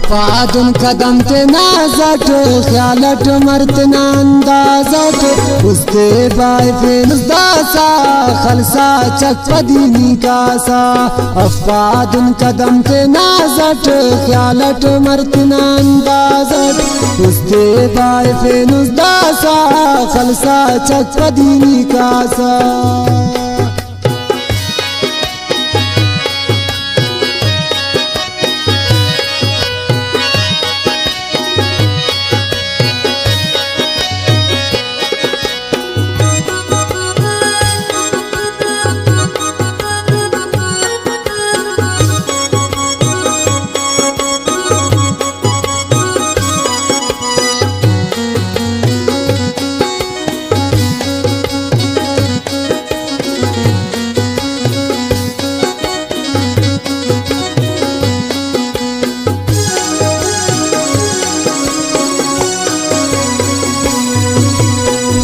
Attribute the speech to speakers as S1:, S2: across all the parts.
S1: अफादुन कदम ते नाजट ख्यालट मरतना अंदाजट उस्ते बाय फेनुस दासा खलसा चक पदीनी कासा। अफादुन कदम ते नाजट ख्यालट मरतना अंदाजट उस्ते बाय फेनुस दासा खलसा चक पदीनी कासा।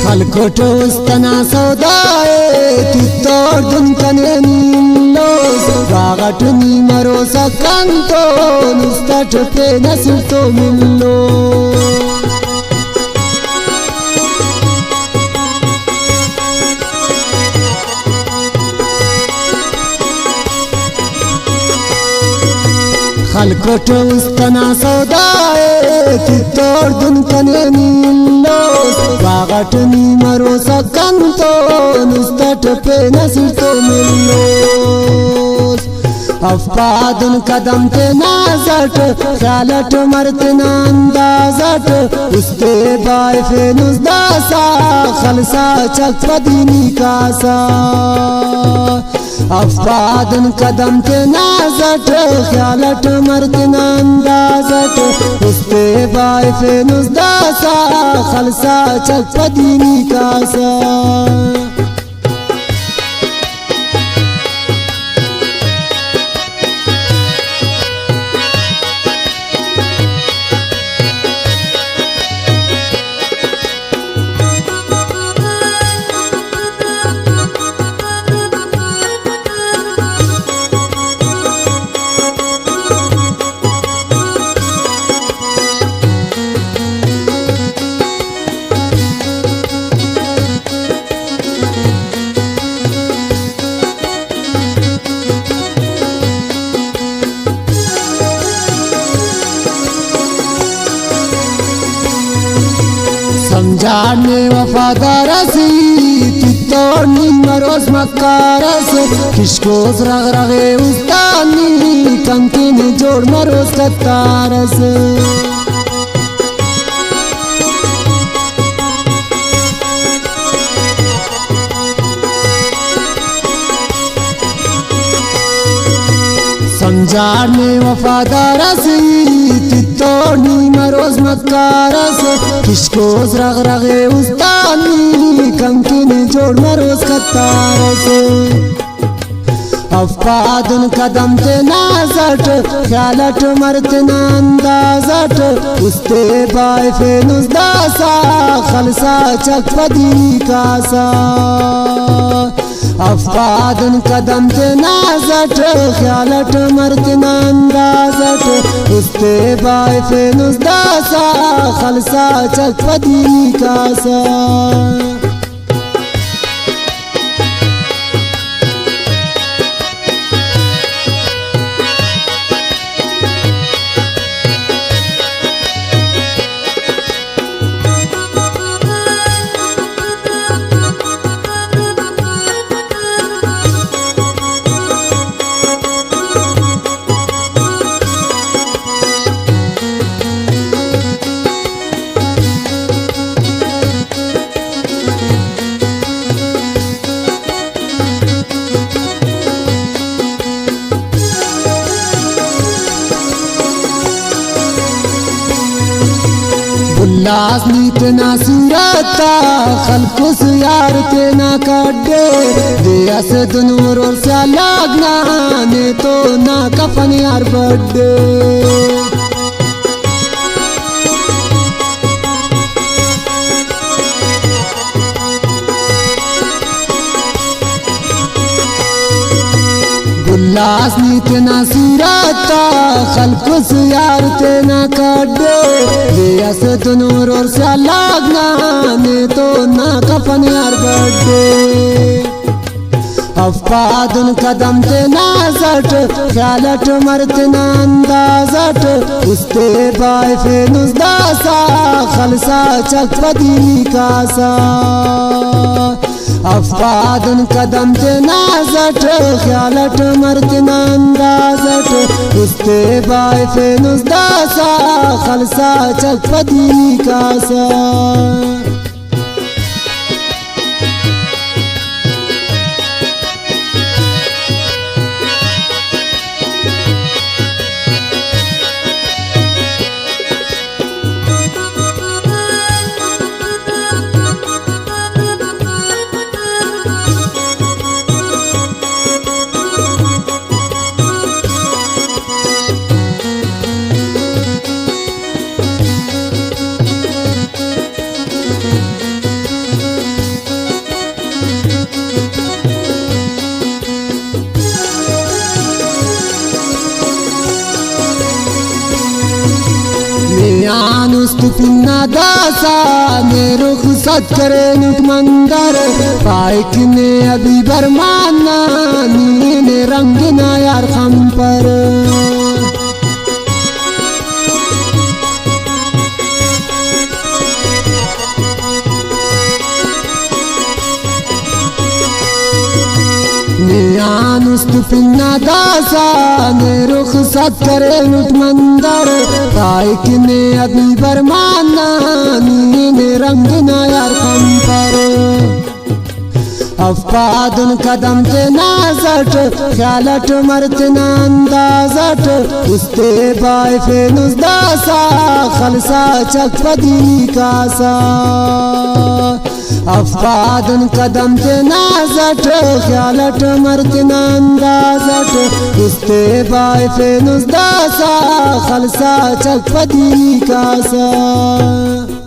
S1: खलकोटो उस्तना सौदाए तित्तोर दुनकने नीलोस रागटनी मरो सकंतो नुस्तट पे नसर तो मिलो। खलकोटो उस्तना सौदाए तित्तोर दुनकने नीलोस रागटनी मरो सकंतो नुस्तट पे नसर तो मिलोस। अफादुन कदम ते नाजट ख्यालट मरतना अंदाजट उस्ते बाय फेनुस दासा खलसा चक पदीनी कासा। अफादुन कदम ते नाजट ख्यालट मरतना अंदाजट उस्ते बाय फेनुस दासा खलसा चक पदीनी कासा। समझाने वफादार सी तित्तोनी मरोज मक्कारस किशकोस रग रगे उस्तानी कंकिन जोड़ मरोज कतारस। समझाने वफादार सी तित्तोनी मरोज मक्कारस किशकोस रग रगे उस्तानी कंकिन जोड़ मरोज कतारस। अफादुन कदम ते नाजट ख्यालट मरतना अंदाजट उस्ते बाय फेनुस दासा खलसा चक पदीनी कासा। अफादुन कदम ते नाजट ख्यालट मरतना अंदाजट उस्ते बाय फेनुस दासा खलसा चक पदीनी कासा। उल्लास नीतना सूरता खलकुस यार तेना काटे दिया से दुनूर से लागना ने तो ना कफन यार बड्डे। उल्लास नीतना सूरता खलकुस यार तेना काटे दियास दुनूर और लागना ने तो ना कफन यार बड्डे अफादन कदम ते नाजट ख्यालट मरतना अंदाजट उस्ते बाय फेनुस दासा खलसा चक पदीनी कासा अफादन कदम ते नाजट ख्यालट मरतना अंदाजट उस्ते बाय फेनुस दासा खलसा चक पदीनी कासा फिन्ना दासा ने रुखसत करे नुट मंदर पाइक ने अभी बरमाना नीले ने रंग ना यार खम पर फिन्ना दासा ने रुखसत करे लुट मंदर पाइक ने अभी बरमाना नीले रंग ना यार कम पर अफादन कदम ते नाजट ख्यालट मरतना अंदाजट उस्ते बाय फेनुस दासा खलसा चक पदीनी कासा अफादन कदम ते नाजट ख्यालट मरतना अंदाजट उस्ते बाय फेनुस दासा खलसा चक पदीनी कासा